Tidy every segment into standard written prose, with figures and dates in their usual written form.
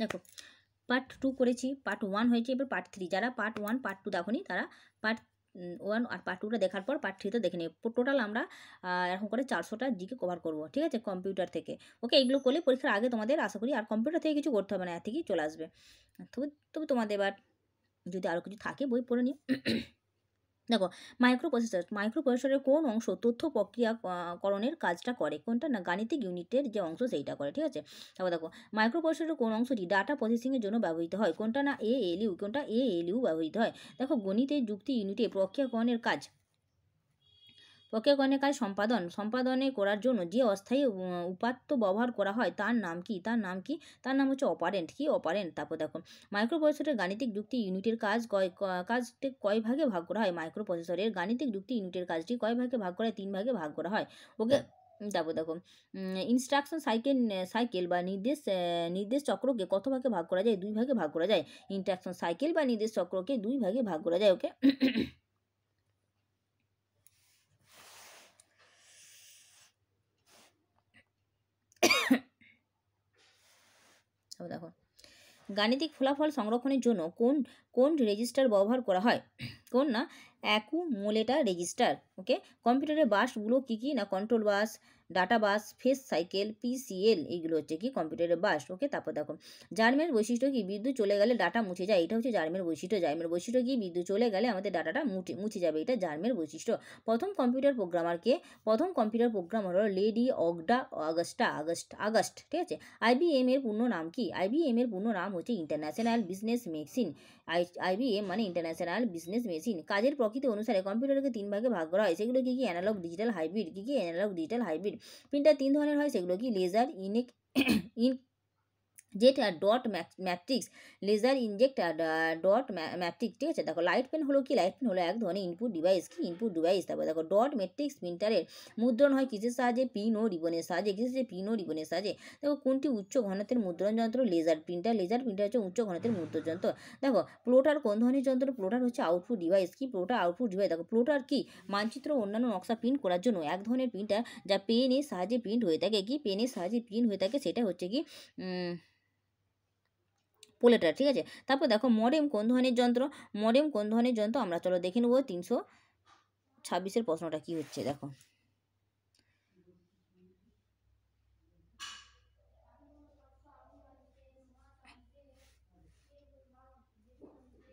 দেখো পার্ট 2 করেছি, পার্ট 1 হয়েছে, এবার পার্ট 3। যারা পার্ট 1 পার্ট 2 দেখোনি তারা পার্ট 1 আর পার্ট 2টা দেখার পর পার্ট 3তে দেখে নিই। টোটাল আমরা এরকম করে 400টা জিকে কভার করব, ঠিক আছে, কম্পিউটার থেকে। ওকে, এগুলো করলে পরীক্ষার আগে তোমাদের আশা করি আর কম্পিউটার থেকে কিছু করতে হবে না, এর থেকেই চলে আসবে। তবে তবে তোমাদের এবার যদি আরও কিছু থাকে বই পড়ে নিও। দেখো মাইক্রো প্রসেসরের কোন অংশ তথ্য প্রক্রিয়াকরণের কাজটা করে? কোনটা না, গাণিতিক ইউনিটের যে অংশ সেইটা করে, ঠিক আছে। তারপর দেখো মাইক্রোপ্রসেসরের কোন অংশটি ডাটা প্রসেসিংয়ের জন্য ব্যবহৃত হয়? কোনটা না এএলইউ, কোনটা এএলইউ ব্যবহৃত হয়। দেখো গণিতের যুক্তি ইউনিটে প্রক্রিয়াকরণের কাজ সম্পাদনে করার জন্য যে অস্থায়ী উপাত্ত ব্যবহার করা হয় তার নাম কি? তার নাম হচ্ছে অপারেন্ট। কি অপারেন্ট? তারপর দেখো মাইক্রোপ্রসেসরের গাণিতিক যুক্তি ইউনিটের কাজটি কয় ভাগে ভাগ করা হয়? মাইক্রোপ্রসেসরের গাণিতিক যুক্তি ইউনিটের কাজটি কয় ভাগে ভাগ করা হয়? 3 ভাগে ভাগ করা হয়। ওকে, তারপর দেখো ইনস্ট্রাকশন সাইকেল বা নির্দেশ চক্রকে কত ভাগে ভাগ করা যায়? 2 ভাগে ভাগ করা যায়। ইনস্ট্রাকশন সাইকেল বা নির্দেশ চক্রকে 2 ভাগে ভাগ করা যায়। ওকে। দেখো গাণিতিক ফলাফল সংরক্ষণের জন্য কোন রেজিস্টার ব্যবহার করা হয়? কোন না, অ্যাকুমুলেটর রেজিস্টার। ওকে, কম্পিউটারের বাসগুলো কী কী না, কন্ট্রোল বাস, ডাটা বাস, ফেস সাইকেল, পিসিএল, এইগুলো হচ্ছে কি কম্পিউটারের বাস। ওকে, তারপর দেখো জার্মের বৈশিষ্ট্য কি? বিদ্যুৎ চলে গেলে ডাটা মুছে যায়, এটা হচ্ছে জার্মের বৈশিষ্ট্য কি? বিদ্যুৎ চলে গেলে আমাদের ডাটাটা মুছে যাবে, এটা জার্মের বৈশিষ্ট্য। প্রথম কম্পিউটার প্রোগ্রামার হলো লেডি আগস্ট, ঠিক আছে। আইবিএম এর পূর্ণ নাম কি? আইবিএম এর পূর্ণ নাম হচ্ছে ইন্টারন্যাশনাল বিজনেস মেশিন। আইবিএম মানে ইন্টারন্যাশনাল বিজনেস মেশিন। কাজের প্রকৃতি অনুসারে কম্পিউটারকে 3 ভাগে ভাগ করা হয়, সেগুলো কি? Analog digital hybrid. কি অ্যানালগ ডিজিটাল হাইব্রিড। প্রিন্টার 3 ধরনের হয়, সেগুলো কি? লেজার জেট আর ডট ম্যাট্রিক্স, লেজার ইনজেক্ট আর ডট ম্যাট্রিক্স, ঠিক আছে। দেখো লাইট পেন হলো কি? লাইট পেন হলো এক ধরনের ইনপুট ডিভাইস। কি ইনপুট ডিভাইস? তারপর দেখো ডট ম্যাট্রিক্স প্রিন্টারের মুদ্রণ হয় কিসের সাহায্যে? পিন ও রিবনের সাহায্যে। দেখো কোনটি উচ্চ ঘনত্বের মুদ্রণ যন্ত্র? লেজার প্রিন্টার হচ্ছে উচ্চ ঘনত্বের মুদ্রণ যন্ত্র। দেখো প্লটার কোন ধরনের যন্ত্র? প্লটার হচ্ছে আউটপুট ডিভাইস। কি প্লটার? Output device. দেখো প্লটার কি? মানচিত্র ও অন্যান্য নকশা প্রিন্ট করার জন্য এক ধরনের প্রিন্টার যা পেনের সাহায্যে প্রিন্ট হয়ে থাকে। কি পেনের সাহায্যে প্রিন্ট হয়ে থাকে, সেটা হচ্ছে কি পোলেটার, ঠিক আছে। তারপর দেখো মডেম কোন ধরনের যন্ত্র? আমরা চলো দেখে নেবো 326-এর প্রশ্নটা কি হচ্ছে। দেখো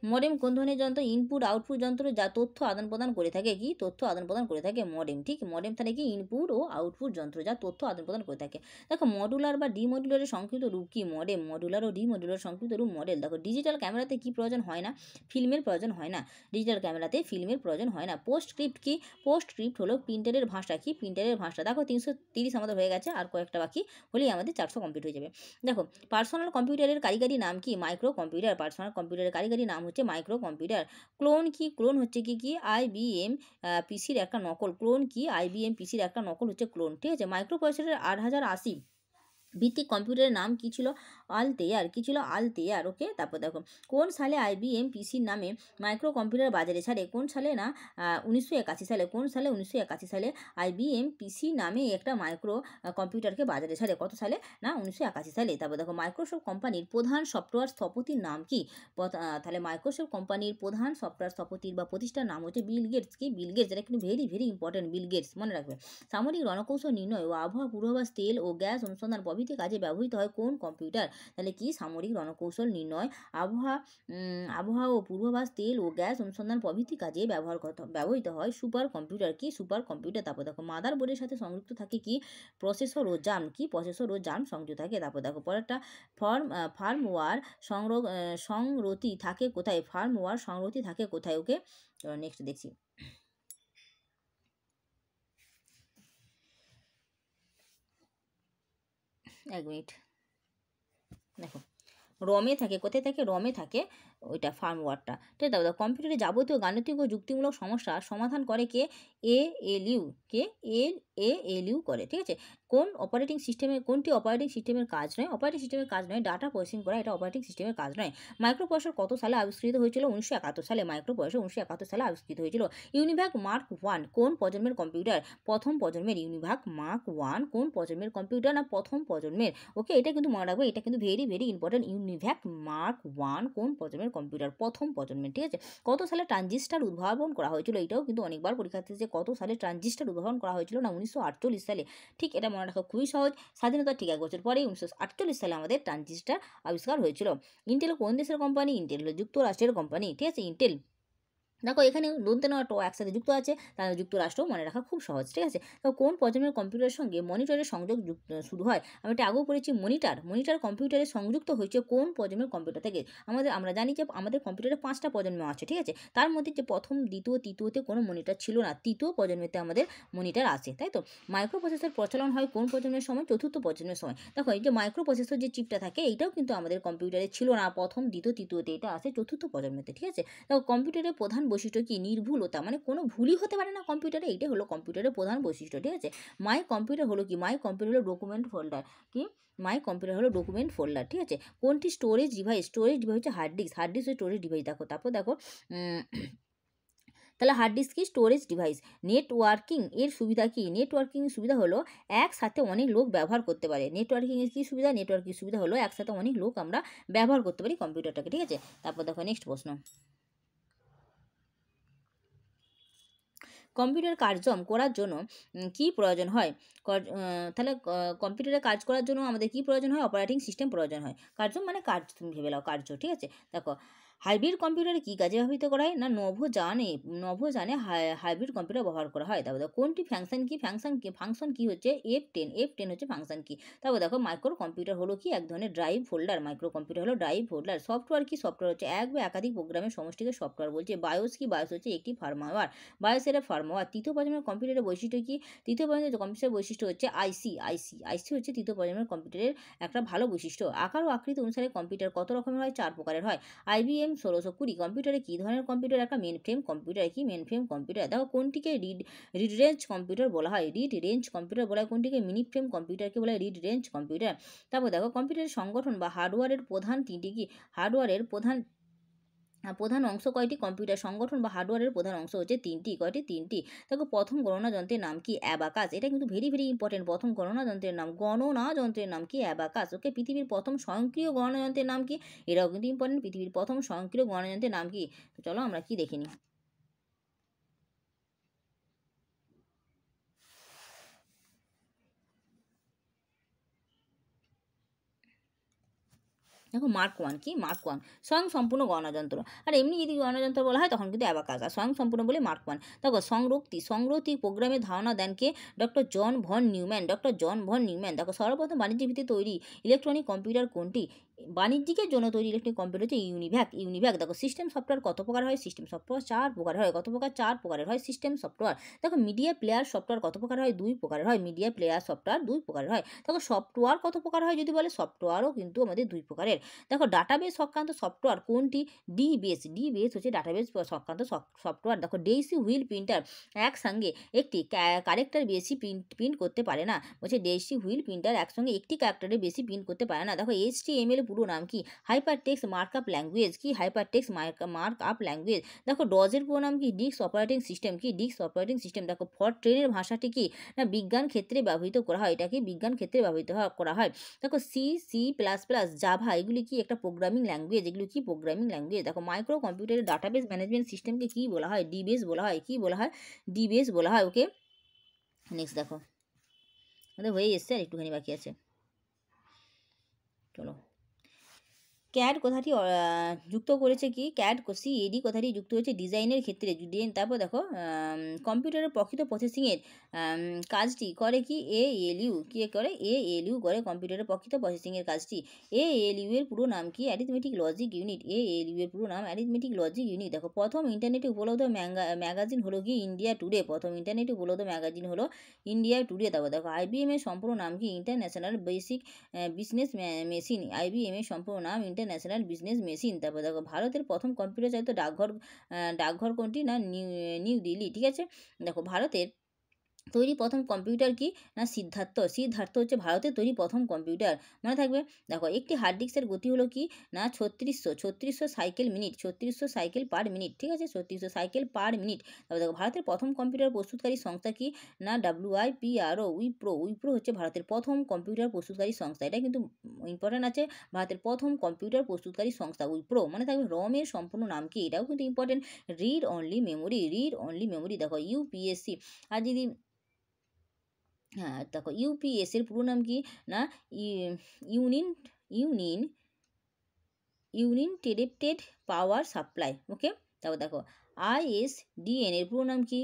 মডেম কোন ধরনের যন্ত্র? ইনপুট আউটপুট যন্ত্র যা তথ্য আদান প্রদান করে থাকে। কি তথ্য আদান প্রদান করে থাকে? মডেম। ঠিক, মডেম তাহলে কি? ইনপুট ও আউটপুট যন্ত্র যা তথ্য আদান প্রদান করে থাকে। দেখো মডুলার বা ডিমডুলারের সংক্ষিপ্ত রূপ কি? মডেম। মডুলার ও ডিমডুলার সংক্ষিপ্ত রূপ মডেল। দেখো ডিজিটাল ক্যামেরাতে কি প্রয়োজন হয় না? ফিল্মের প্রয়োজন হয় না। ডিজিটাল ক্যামেরাতে ফিল্মের প্রয়োজন হয় না। পোস্টস্ক্রিপ্ট কি? পোস্টস্ক্রিপ্ট হলো প্রিন্টারের ভাষা। কি প্রিন্টারের ভাষা। দেখো 330 আমাদের হয়ে গেছে, আর কয়েকটা বাকি হলেই আমাদের 400 কমপ্লিট হয়ে যাবে। দেখো পার্সোনাল কম্পিউটারের কারিগরি নাম কি? Micro computer. পার্সোনাল কম্পিউটারের কারিগরি নাম হচ্ছে মাইক্রো কম্পিউটার। ক্লোন কি? ক্লোন হচ্ছে কি আইবিএম পিসির একটা নকল। ক্লোন কি? আইবিএম পিসির একটা নকল হচ্ছে ক্লোন, ঠিক আছে। মাইক্রো প্রসেসরের 8080 ভিত্তিক কম্পিউটারের নাম কি ছিল? আলতেয়ার। কি ছিল? আলতেয়ার। ওকে, তারপর দেখো কোন সালে আইবিএম পিসির নামে মাইক্রো কম্পিউটার বাজারে ছাড়ে? কোন সালে না, 1981 সালে। কোন সালে? 1981 সালে আইবিএম পিসি নামে একটা মাইক্রো কম্পিউটারকে বাজারে ছাড়ে। কত সালে? না, 1981 সালে। তারপর দেখো মাইক্রোসফট কোম্পানির প্রধান সফটওয়্যার স্থপতির নাম কি? তাহলে মাইক্রোসফট কোম্পানির প্রধান সফটওয়্যার স্থপতির বা প্রতিষ্ঠার নাম হচ্ছে বিল গেটস। কি? Bill Gates. এটা কিন্তু very very important, Bill Gates, মনে রাখবে। সামরিক রণকৌশল নির্ণয় ও আবহাওয়া পূর্বাভাস, তেল ও গ্যাস অনুসন্ধান প্রভৃতি কাজে ব্যবহৃত হয় কোন কম্পিউটার? তাহলে কি? সামরিক রণকৌশল নির্ণয়, আবহাওয়া ও পূর্বাভাস, তেল ও গ্যাস অনুসন্ধান প্রভৃতি কাজে ব্যবহৃত হয় সুপার কম্পিউটার। কি? Super computer. তারপর দেখো মাদার বোর্ডের সাথে সংযুক্ত থাকে কি? প্রসেসর ও জার্ম। কি? প্রসেসর ও জার্ম সংযুক্ত থাকে। তারপর দেখো পরেরটা ফার্মওয়্যার সংরতি থাকে কোথায়? ফার্মওয়্যার সংরতি থাকে কোথায়? ওকে, নেক্সট দেখছি। এক মিনিট, দেখো রমে থাকে। কোথায় থাকে? রমে থাকে ওইটা ফার্মওয়্যারটা, ঠিক আছে। তারপর কম্পিউটারে যাবতীয় গাণিতিক ও যুক্তিমূলক সমস্যা সমাধান করে কে? এএলইউ। কে? এএলইউ করে, ঠিক আছে। কোনটি অপারেটিং সিস্টেমের কাজ নয়? অপারেটিং সিস্টেমের কাজ নয়, ডাটা প্রসেসিং করা এটা অপারেটিং সিস্টেমের কাজ নয়। মাইক্রোপ্রসেসর কত সালে আবিষ্কৃত হয়েছিল? 1971 সালে মাইক্রোপ্রসেসর 1971 সালে আবিষ্কৃত হয়েছিল। ইউনিভ্যাক মার্ক 1 কোন প্রজন্মের কম্পিউটার? প্রথম প্রজন্মের। ইউনিভ্যাক মার্ক 1 কোন প্রজন্মের কম্পিউটার? না প্রথম প্রজন্মের। ওকে, এটা কিন্তু মনে রাখবে, এটা কিন্তু very very important. UNIVAC mark 1 কোন প্রজন্মের কম্পিউটার? প্রথম প্রজন্মের, ঠিক আছে। কত সালে ট্রানজিস্টার উদ্ভাবন করা হয়েছিল? এটাও কিন্তু অনেকবার পরীক্ষাতে যে কত সালে ট্রানজিস্টার উদ্ভাবন করা হয়েছিল? না 1948 সালে। ঠিক, এটা মনে রাখা খুবই সহজ। স্বাধীনতার ঠিক 1 বছর পরে 1948 সালে আমাদের ট্রানজিস্টার আবিষ্কার হয়েছিল। ইন্টেল কোন দেশের কোম্পানি? ইন্টেল হলো যুক্তরাষ্ট্রের কোম্পানি, ঠিক আছে। ইন্টেল, দেখো এখানে দন্তেন আর ট একসাথে যুক্ত আছে, তাহলে যুক্তরাষ্ট্র মনে রাখা খুব সহজ, ঠিক আছে। তো কোন প্রজন্মের কম্পিউটারের সঙ্গে মনিটরের সংযোগ শুরু হয়? আমি এটা আগেও পড়েছি, মনিটর কম্পিউটারে সংযুক্ত হয়েছে কোন প্রজন্মের কম্পিউটার থেকে? আমরা জানি যে আমাদের কম্পিউটারে 5টা প্রজন্ম আছে, ঠিক আছে। তার মধ্যে যে প্রথম, দ্বিতীয়, তৃতীয়তে কোনো মনিটর ছিল না, তৃতীয় প্রজন্মেতে আমাদের মনিটর আছে, তাই তো। মাইক্রোপ্রসেসর প্রচলন হয় কোন প্রজন্মের সময়? চতুর্থ প্রজন্মের সময়। দেখো এই যে মাইক্রোপ্রসেসর যে চিপটা থাকে, এইটাও কিন্তু আমাদের কম্পিউটারে ছিল না প্রথম, দ্বিতীয়, তৃতীয়তে, এটা আসে চতুর্থ প্রজন্মেতে, ঠিক আছে। দেখো কম্পিউটারের প্রধান বৈশিষ্ট্য কি? নির্ভুলতা, মানে কোনো ভুলই হতে পারে না কম্পিউটারে, এইটাই হলো কম্পিউটারের প্রধান বৈশিষ্ট্য, ঠিক আছে। মাই কম্পিউটার হলো কি? মাই কম্পিউটার হলো ডকুমেন্ট ফোল্ডার, কি? মাই কম্পিউটার হলো ডকুমেন্ট ফোল্ডার, ঠিক আছে। কোনটি স্টোরেজ ডিভাইস? হচ্ছে হার্ড ডিস্ক হচ্ছে স্টোরেজ ডিভাইস। দেখো তারপর দেখো তাহলে হার্ড ডিস্ক কি? Storage device. নেটওয়ার্কিং এর সুবিধা কি? নেটওয়ার্কিং এর সুবিধা হলো একসাথে অনেক লোক ব্যবহার করতে পারে। নেটওয়ার্কিং এর কি সুবিধা? নেটওয়ার্কিং সুবিধা হলো একসাথে অনেক লোক আমরা ব্যবহার করতে পারি কম্পিউটারটাকে, ঠিক আছে। তারপর দেখো নেক্সট প্রশ্ন, কম্পিউটার কার্যক্রম করার জন্য কি প্রয়োজন হয়? তাহলে কম্পিউটারে কাজ করার জন্য আমাদের কি প্রয়োজন হয়? অপারেটিং সিস্টেম প্রয়োজন হয়। কার্য মানে কাজ, তুমি ভেবে নাও কার্য, ঠিক আছে। দেখো হাইব্রিড কম্পিউটারে কী কাজে ব্যবহৃত করা হয়? না নভোযানে হাইব্রিড কম্পিউটার ব্যবহার করা হয়। তারপর দেখো কোনটি ফাংশন কি হচ্ছে? F10 হচ্ছে ফাংশন কি। তারপর দেখো মাইক্রো কম্পিউটার হলো কি? এক ধরনের ড্রাইভ হোল্ডার। মাইক্রো কম্পিউটার হলো ড্রাইভ হোল্ডার। সফটওয়্যার কি? সফটওয়্যার হচ্ছে এক বা একাধিক প্রোগ্রামের সমষ্টিকে সফটওয়্যার বলছে। বায়োস কি? বায়োস হচ্ছে একটি ফার্মওয়্যার। বায়োসের ফার্মওয়্যার। তৃতীয় প্রজন্মের কম্পিউটারের বৈশিষ্ট্য কি? তৃতীয় প্রজন্মের কম্পিউটারের বৈশিষ্ট্য হচ্ছে আইসি হচ্ছে তৃতীয় প্রজন্মের কম্পিউটারের একটা ভালো বৈশিষ্ট্য। আকার ও আকৃতি অনুসারে কম্পিউটার কত রকমের হয়? 4 প্রকারের হয়। IBM 1620 কম্পিউটারে কী ধরনের কম্পিউটার? একটা মেন ফ্রেম কম্পিউটার। কি? Mainframe computer. দেখো কোনটিকে রিড রেঞ্জ কম্পিউটার বলা হয়? রিড রেঞ্জ কম্পিউটার বলা হয় কোনটিকে? মিনি ফ্রেম কম্পিউটারকে বলা হয় রিড রেঞ্জ কম্পিউটার। তারপর দেখো কম্পিউটারের সংগঠন বা হার্ডওয়্যারের প্রধান তিনটি কি? হার্ডওয়্যারের প্রধান অংশ কয়টি? কম্পিউটার সংগঠন বা হার্ডওয়্যারের প্রধান অংশ হচ্ছে তিনটি। কয়টি? তিনটি। দেখো প্রথম গণনা যন্ত্রের নাম কি? অ্যাবাকাস। এটা কিন্তু ভেরি ভেরি ইম্পর্টেন্ট। প্রথম গণনা যন্ত্রের নাম কি? অ্যাবাকাস। ওকে, পৃথিবীর প্রথম স্বয়ংক্রিয় গণনা যন্ত্রের নাম কি? এটাও কিন্তু ইম্পর্টেন্ট। পৃথিবীর প্রথম স্বয়ংক্রিয় গণনা যন্ত্রের নাম কি? তো চলো আমরা কি দেখে নিই। দেখো মার্ক 1 কি? মার্ক 1 স্বয়ংসম্পূর্ণ গণনাযন্ত্র। আর এমনি যদি গণনাযন্ত্র বলা হয় তখন কিন্তু অ্যাবাকাস। আর স্বয়ংসম্পূর্ণ বলে মার্ক 1। দেখো সংরক্তি প্রোগ্রামের ধারণা দেন কে? Doctor John von Neumann. দেখো সর্বপ্রথম বাণিজ্যিক ভিত্তিতে তৈরি ইলেকট্রনিক কম্পিউটার কোনটি? বাণিজ্যিকের জন্য তৈরি ইলেকট্রনিক কম্পিউটার হচ্ছে ইউনিভ্যাক। দেখো সিস্টেম সফটওয়্যার কত প্রকার হয়? সিস্টেম সফটওয়্যার 4 প্রকার হয়। কত প্রকার? 4 প্রকারের হয় সিস্টেম সফটওয়্যার। দেখো মিডিয়া প্লেয়ার সফটওয়্যার কত প্রকার হয়? 2 প্রকারের হয়। মিডিয়া প্লেয়ার সফটওয়্যার 2 প্রকারের হয়। দেখো সফটওয়্যার কত প্রকার হয় যদি বলে? সফটওয়্যারও কিন্তু আমাদের 2 প্রকারের। দেখো ডাটাবেস সংক্রান্ত সফটওয়্যার কোনটি? ডিবেস হচ্ছে ডাটাবেস সংক্রান্ত সফটওয়্যার। দেখো ডেইসি হুইল প্রিন্টার একসঙ্গে একটি ক্যারেক্টার বেশি প্রিন্ট করতে পারে না। বলছে ডেইসি হুইল প্রিন্টার একসঙ্গে একটি ক্যারেক্টারের বেশি প্রিন্ট করতে পারে না। দেখো HTML পুরো নাম কি? Hyper text markup language. কি? Hyper text markup language. দেখো ডজের পুরো নাম কি? Disk operating system. কি? Disk operating system. দেখো ফরট্রেনের ভাষাটি কি? না বিজ্ঞান ক্ষেত্রে ব্যবহৃত করা হয়। এটাকে বিজ্ঞান ক্ষেত্রে ব্যবহৃত করা হয়। দেখো C++, জাভা এগুলি কি? একটা প্রোগ্রামিং ল্যাঙ্গুয়েজ। এগুলো কি? Programming language. দেখো মাইক্রো কম্পিউটারের ডাটাবেস ম্যানেজমেন্ট সিস্টেমকে কি বলা হয়? ডিবেস বলা হয়। কি বলা হয়? ডিবেস বলা হয়। ওকে, নেক্সট দেখো আমাদের হয়ে এসছে, আর একটুখানি বাকি আছে। চলো, ক্যাড কথাটি যুক্ত করেছে কি? CAD কথাটি যুক্ত হয়েছে ডিজাইনের ক্ষেত্রে। তারপর দেখো কম্পিউটারের প্রকৃত প্রসেসিংয়ের কাজটি করে কি? ALU। কি করে? ALU করে কম্পিউটারের প্রকৃত প্রসেসিংয়ের কাজটি। ALU এর পুরো নাম কি? Arithmetic logic unit. ALU এর পুরো নাম অ্যারিথমেটিক লজিক ইউনিট। দেখো প্রথম ইন্টারনেটে উপলব্ধ ম্যাগাজিন হলো কি? India today. প্রথম ইন্টারনেটে উপলব্ধ ম্যাগাজিন হলো ইন্ডিয়া টুডে। তারপর দেখো IBM এর সম্পূর্ণ নাম কি? International basic business machine. IBM এর সম্পূর্ণ নাম ইন্টারন্যাশনাল বিজনেস মেশিন। তারপর দেখো ভারতের প্রথম কম্পিউটার চালিত ডাকঘর কোনটি? না নিউ দিল্লি। ঠিক আছে। দেখো ভারতের তৈরি প্রথম কম্পিউটার কি না সিদ্ধার্থ। সিদ্ধার্থ হচ্ছে ভারতের তৈরি প্রথম কম্পিউটার, মনে থাকবে। দেখো একটি হার্ড ডিস্কের গতি হলো কি না 3600 cycle minute, 3600 cycle per minute, ঠিক আছে, 3600 সাইকেল পার মিনিট। তারপর দেখো ভারতের প্রথম কম্পিউটার প্রস্তুতকারী সংস্থা কি না WIPRO, উইপ্রো। উইপ্রো হচ্ছে ভারতের প্রথম কম্পিউটার প্রস্তুতকারী সংস্থা। এটা কিন্তু ইম্পর্টেন্ট আছে, ভারতের প্রথম কম্পিউটার প্রস্তুতকারী সংস্থা উইপ্রো, মনে থাকবে। রমের সম্পূর্ণ নাম কি, এটাও কিন্তু important, read only memory, read only memory. দেখো UPSC, আর যদি হ্যাঁ দেখো ইউপিএস এর পুরো নাম কি না ইউনিন ইউনিন ইউনিটেড পাওয়ার সাপ্লাই, ওকে। তারপর দেখো ISDN এর পুরো নাম কি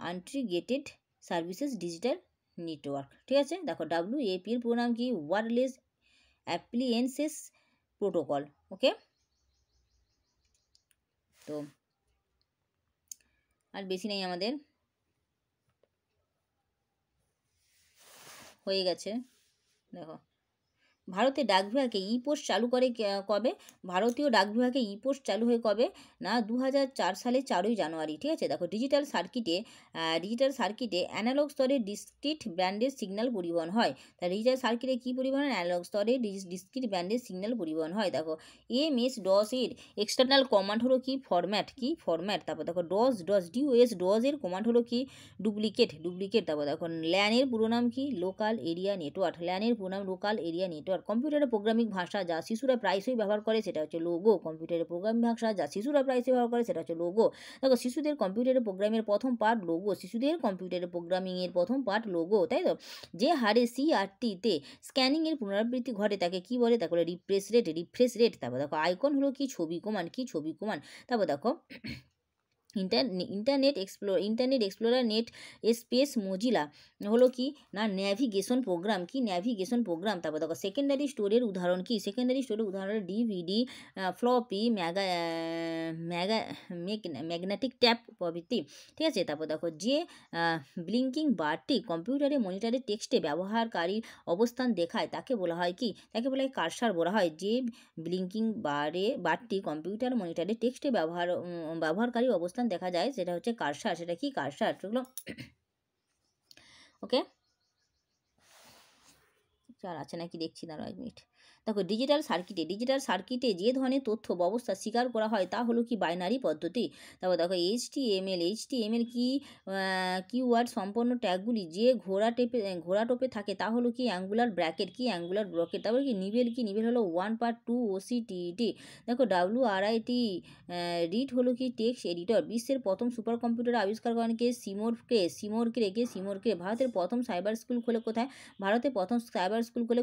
আন্ট্রিগেটেড সার্ভিসেস ডিজিটাল নেটওয়ার্ক, ঠিক আছে। দেখো WAP এর পুরো নাম কি ওয়্যারলেস অ্যাপ্লিয়েন্সেস প্রোটোকল, ওকে। তো আর বেশি নেই আমাদের, হয়ে গেছে। দেখো ভারতের ডাক বিভাগে ই পোস্ট চালু করে কবে, ভারতীয় ডাক বিভাগে ই পোস্ট চালু হয়ে কবে না 2004 সালে 4ই জানুয়ারি, ঠিক আছে। দেখো ডিজিটাল সার্কিটে অ্যানালগ স্তরে ডিসক্রিট ব্যান্ডের সিগন্যাল পরিবহন হয়। তা ডিজিটাল সার্কিটে কী পরিবহন, অ্যানালগ স্তরে ডিসক্রিট ব্যান্ডের সিগন্যাল পরিবহন হয়। দেখো MS-DOS এর এক্সটার্নাল কমান্ড হলো কি ফরম্যাট। তারপর দেখো DOS এর কমান্ড হলো কি ডুপ্লিকেট। তারপর দেখো ল্যানের পুরো নাম কি লোকাল এরিয়া নেটওয়ার্ক, ল্যানের পুরো নাম লোকাল এরিয়া নেটওয়ার্ক। কম্পিউটারের প্রোগ্রামিং ভাষা যা শিশুরা প্রায়শই ব্যবহার করে সেটা হচ্ছে লোগো। কম্পিউটারের প্রোগ্রামিং ভাষা যা শিশুরা প্রায়শই ব্যবহার করে সেটা হচ্ছে লোগো। দেখো শিশুদের কম্পিউটারের প্রোগ্রামের প্রথম পার্ট লোগো, শিশুদের কম্পিউটারের প্রোগ্রামিংয়ের প্রথম পার্ট লোগো, তাই তো। যে হারে CRT-তে স্ক্যানিংয়ের পুনরাবৃত্তি ঘটে তাকে কি বলে, তাকে বলে রিফ্রেশ রেট। তারপর দেখো আইকন হলো কি ছবি কমান। তারপর দেখো internet explorer net space Mozilla হলো কি না ন্যাভিগেশন প্রোগ্রাম। তারপর দেখো সেকেন্ডারি স্টোরের উদাহরণ কি, DVD, ফ্লপি, ম্যাগনেটিক ট্যাপ প্রভৃতি, ঠিক আছে। তারপর দেখো যে ব্লিঙ্কিং বারটি কম্পিউটারে মনিটরে টেক্সটে ব্যবহারকারীর অবস্থান দেখায় তাকে বলা হয় কি, তাকে বলা হয় কার্সার বলা হয়। যে ব্লিঙ্কিং বারটি কম্পিউটার মনিটরে টেক্সটে ব্যবহারকারী অবস্থান দেখা যায় সেটা হচ্ছে কার্সার, সেটা কি কার্সার, চলো ওকে। আর আছে নাকি দেখছি, দাঁড়াও 1 মিনিট। দেখো ডিজিটাল সার্কিটে যে ধরনের তথ্য ব্যবস্থা স্বীকার করা হয় তা হলো কি বাইনারি পদ্ধতি। তারপর দেখো HTML কি কিওয়ার্ড সম্পন্ন ট্যাগগুলি যে ঘোড়া টোপে থাকে তা হলো কি অ্যাঙ্গুলার ব্র্যাকেট। তারপর কি নিবেল হলো 1 পার্ট 2 OCTET। দেখো WRIT রিড হলো কি টেক্সট এডিটর। বিশ্বের প্রথম সুপার কম্পিউটার আবিষ্কার করেন কে, সিমোর ক্রে। ভারতের প্রথম সাইবার স্কুল খোলে কোথায়, ভারতে প্রথম সাইবার স্কুল খোলে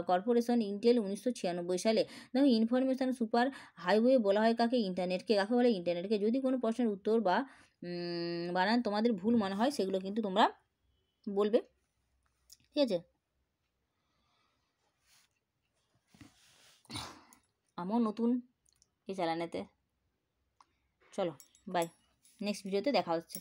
কর্পোরেশন ইন্টেল 1996 সালে। দেখো ইনফরমেশন সুপার হাইওয়ে বলা হয় কাকে, কাকে বলে ইন্টারনেটকে। যদি কোনো প্রশ্নের উত্তর বা বানান তোমাদের ভুল মনে হয় সেগুলো কিন্তু তোমরা বলবে, ঠিক আছে। আমার নতুন এই চ্যানেলেতে, চলো বাই, নেক্সট ভিডিওতে দেখা হচ্ছে।